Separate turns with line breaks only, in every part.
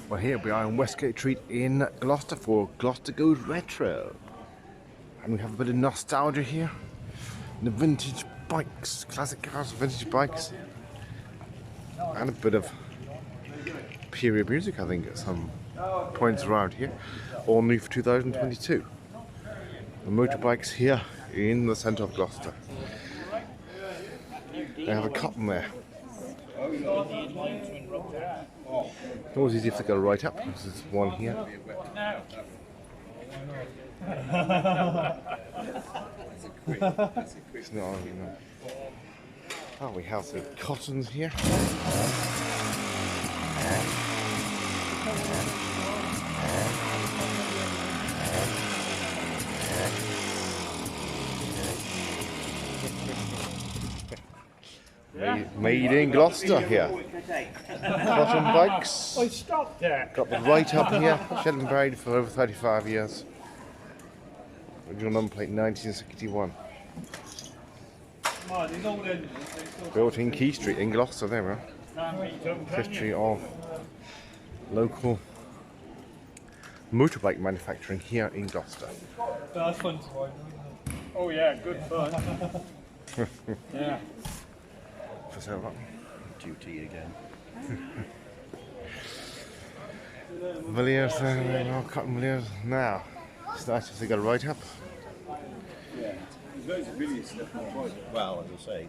Well, here we are in Westgate Street in Gloucester for Gloucester Goes Retro. And we have a bit of nostalgia here. The vintage bikes, classic cars, vintage bikes. And a bit of period music, I think, at some points around here. All new for 2022. The motorbikes here in the centre of Gloucester. They have a cotton there. It's always easy if they go right up, because there's one here. It's not, you know. Oh, we have the cottons here. Made in Gloucester here. Cotton bikes.
I stopped there.
Got the right up here. Shed and buried for over 35 years. Original number plate 1961. Built in Key Street in Gloucester. There we are. History of local motorbike manufacturing here in Gloucester.
That's fun. Oh yeah, good fun. Yeah.
For sale,
duty again.
Villiers, cotton Villiers. Now, it's nice if they got right up.
Yeah. There's loads of Villiers stuff on right. Well, as I say,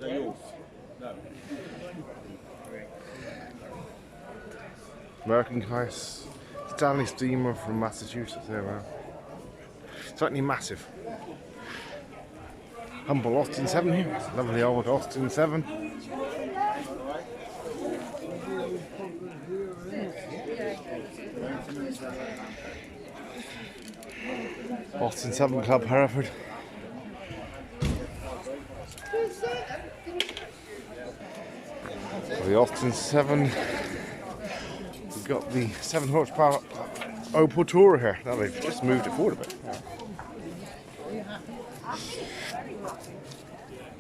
they're yours. No.
American cars. Stanley Steamer from Massachusetts. There we are. Certainly massive. Humble Austin 7 here. Lovely old Austin 7. Austin 7 Club Hereford. For the Austin 7, we've got the 7 horsepower Opel Tourer here. Now they've just moved it forward a bit.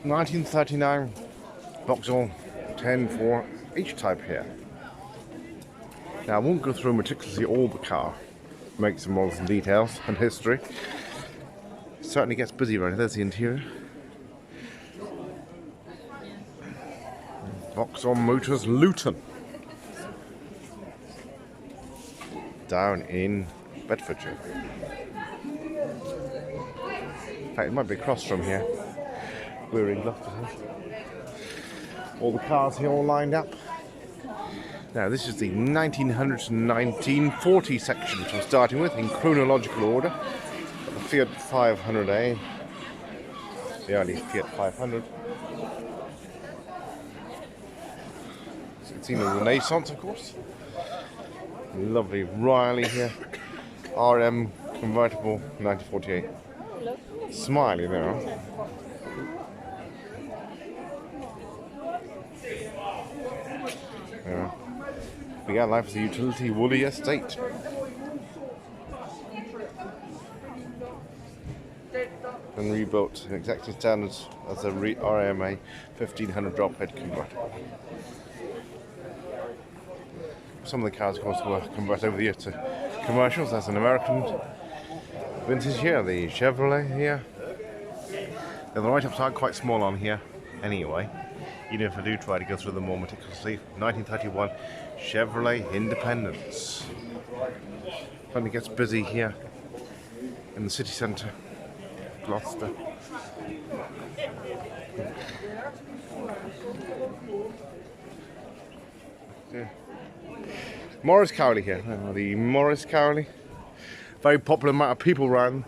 1939 Vauxhall 10-4 H-type here. Now I won't go through meticulously all the car, makes and models and details and history. It certainly gets busy around here. There's the interior. Vauxhall Motors Luton. Down in Bedfordshire. In fact, it might be across from here. We're in Gloucester. All the cars here all lined up. Now this is the 1900s and 1940 section which I'm starting with in chronological order. Got the Fiat 500A, the early Fiat 500. So you can see the Renaissance, of course. Lovely Riley here, RM convertible 1948. Smiley there. Began life as a utility woolly estate. And rebuilt in exacting standards as a RMA 1500 drop head convertible. Some of the cars, of course, were converted over the years to commercials. That's an American vintage here, the Chevrolet here. Now, the write-ups are quite small on here anyway, even if I do try to go through them more meticulously. 1931 Chevrolet Independence. Finally gets busy here in the city centre, Gloucester. Yeah. Morris Cowley here, the Morris Cowley. Very popular amount of people around.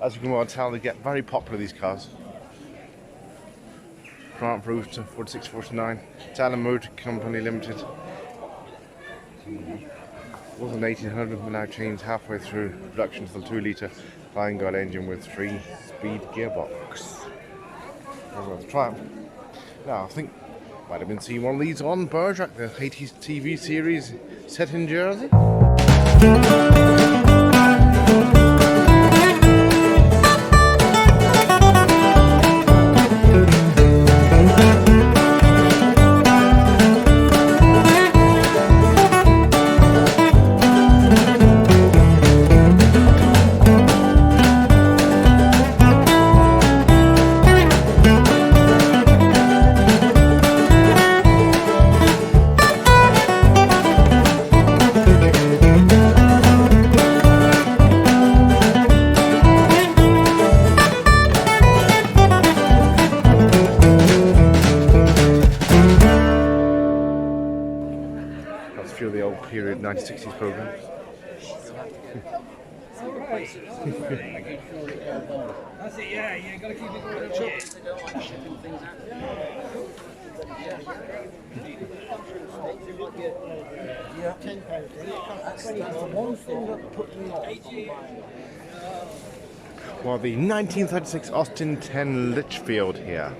As you can well tell, they get very popular, these cars. Plant Roof to 4649, Talon Motor Company Limited. Was an 1800, but now changed halfway through production to the 2-litre Flying Guard engine with 3-speed gearbox. The Triumph. Now I think might have been seeing one of these on Bergerac, the 80s TV series set in Jersey. old period 1960s programs.
That's it, yeah, you gotta keep it going up.
Well, the 1936 Austin 10 Litchfield here.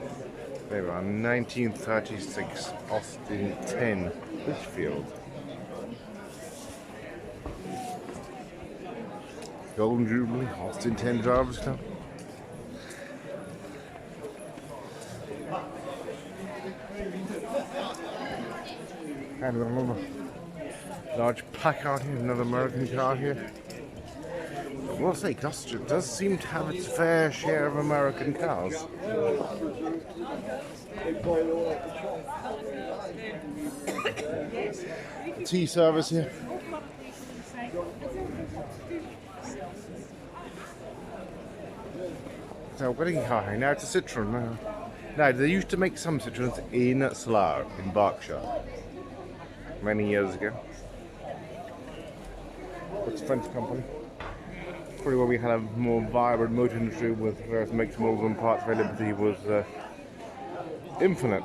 There we are, 1936 Austin 10 Litchfield. Golden Jubilee, Austin 10 Drivers Club. And another large placard here, another American car here. I will say, Gloucester does seem to have its fair share of American cars. Tea service here. So we're getting high. Now it's a Citroen. Now they used to make some Citroens in Slough, in Berkshire, many years ago. It's a French company. Probably where we had a more vibrant motor industry with various makes, models and parts availability was infinite.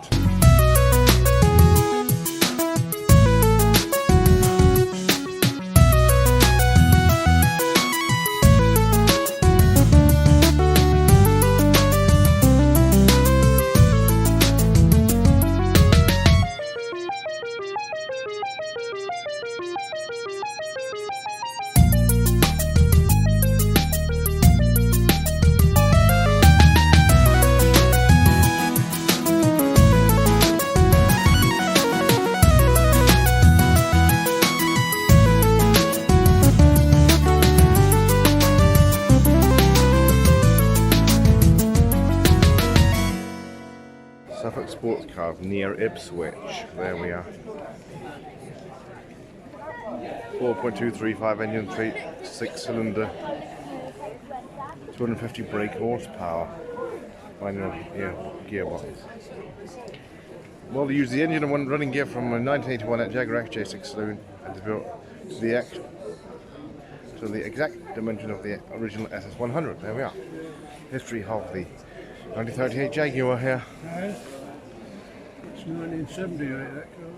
Sports car near Ipswich. There we are. 4.235 engine, 6-cylinder, 250 brake horsepower. Manual gearbox. Well, they used the engine and one running gear from a 1981 at Jaguar XJ6 saloon and is built to the exact dimension of the original SS100. There we are. History of the 1938 Jaguar here.
1978, that car.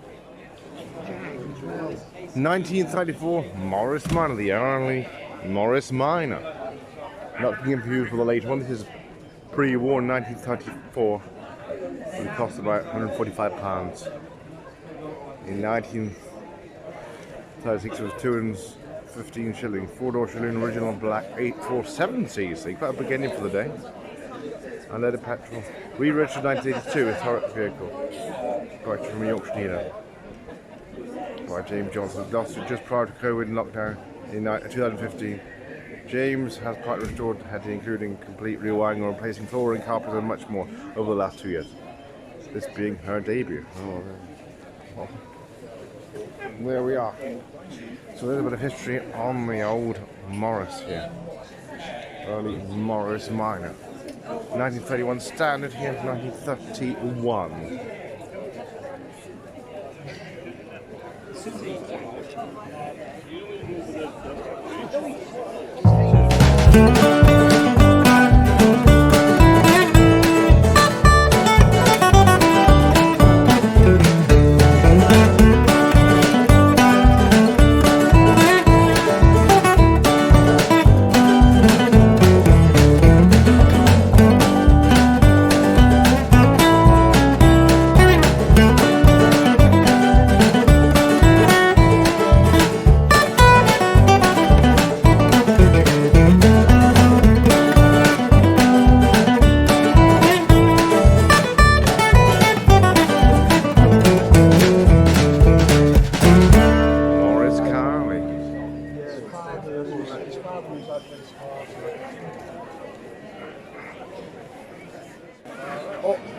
1934 Morris Minor, the early Morris Minor. Not to be confused with the late one. This is pre-war 1934. It cost about £145. In 1936 it was 215 shillings. 4-door saloon, original black 847cc. Quite a big engine for the day. Unleaded petrol. Re-registered 1982, historic vehicle. Purchased from a Yorkshire dealer by James Johnson. Gloucester just prior to COVID and lockdown in 2015. James has partly restored the heading, including complete rewiring or replacing flooring, carpet and much more over the last 2 years. This being her debut. Oh, there we are. So there's a bit of history on the old Morris here. Early Morris Minor. 1931 standard here, 1931.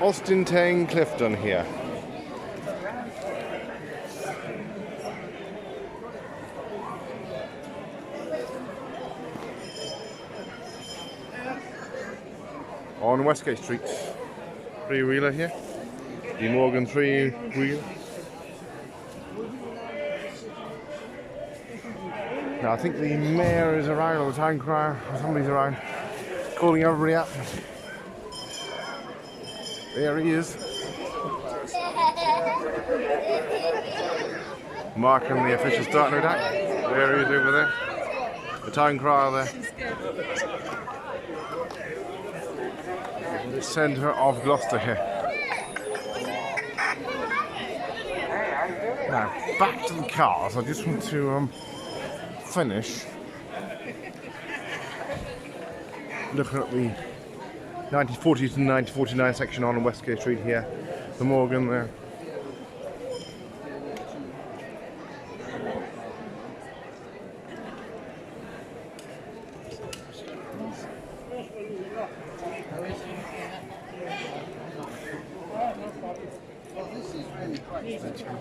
Austin 10 Clifton here. On Westgate Street. Three-wheeler here. The Morgan three-wheel. Now, I think the mayor is around, or the town crier, or somebody's around, calling everybody up. There he is. Marking the official start, no doubt. There he is over there. The town crier there. The centre of Gloucester here. Now, back to the cars. I just want to finish looking at the 1940 to 1949 section on Westgate Street here. The Morgan there.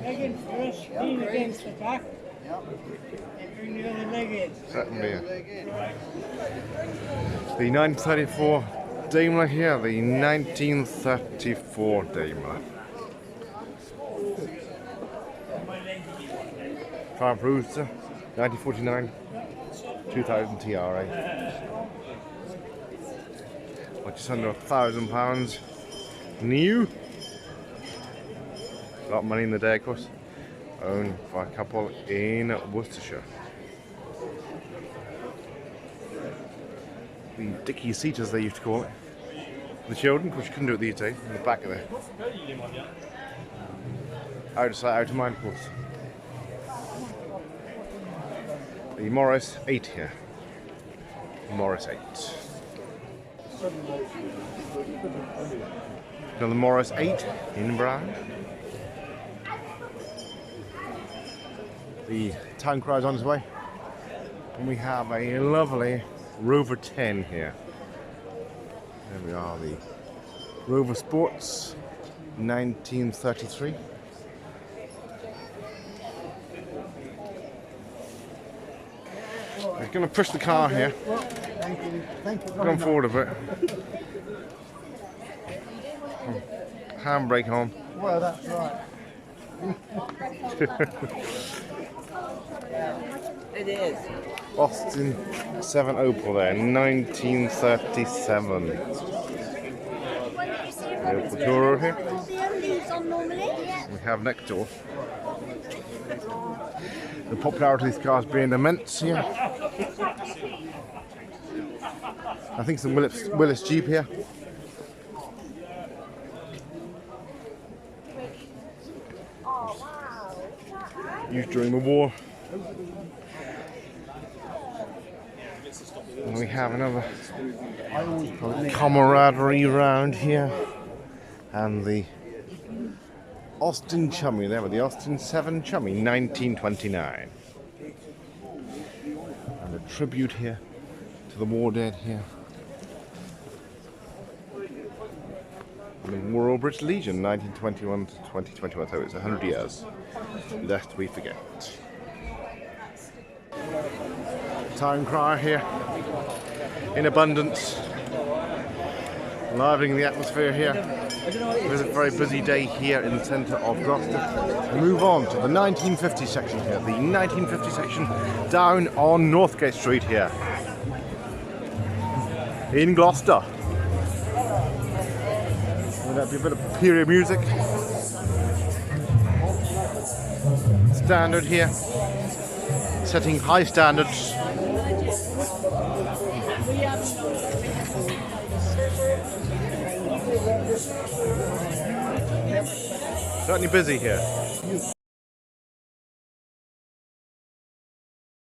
Leg in first, lean against the back. And bring the other leg in.
Certainly. The 1934 Daimler here, the 1934 Daimler. Triumph Rooster, 1949, 2000 TRA. Just under £1,000 new. A lot of money in the day, of course. Owned by a couple in Worcestershire. The dicky seat, as they used to call it. The children, which you couldn't do it these days, in the back of there. Out of sight, out of mind, of course. The Morris 8 here. Morris 8. Another Morris 8 in brown. The town crier's on his way. And we have a lovely Rover 10 here. There we are, the Rover Sports 1933. We're going to push the car here.
Thank you.
Come forward a bit. Handbrake on.
Well, that's right. It is.
Austin 7 Opel there, 1937. The Opel Tourer here. We have next door. The popularity of these cars being immense here. I think it's the Willis Jeep here. Used during the war. And we have another camaraderie round here. And the Austin Chummy there with the Austin 7 Chummy 1929. And a tribute here to the war dead here. And the Royal British Legion 1921 to 2021, so it's 100 years. Lest we forget. Town crier here in abundance, livening the atmosphere here. It was a very busy day here in the centre of Gloucester. We move on to the 1950 section here, the 1950 section down on Northgate Street here in Gloucester. And that'd be a bit of period music. Standard here, setting high standards. Certainly busy here.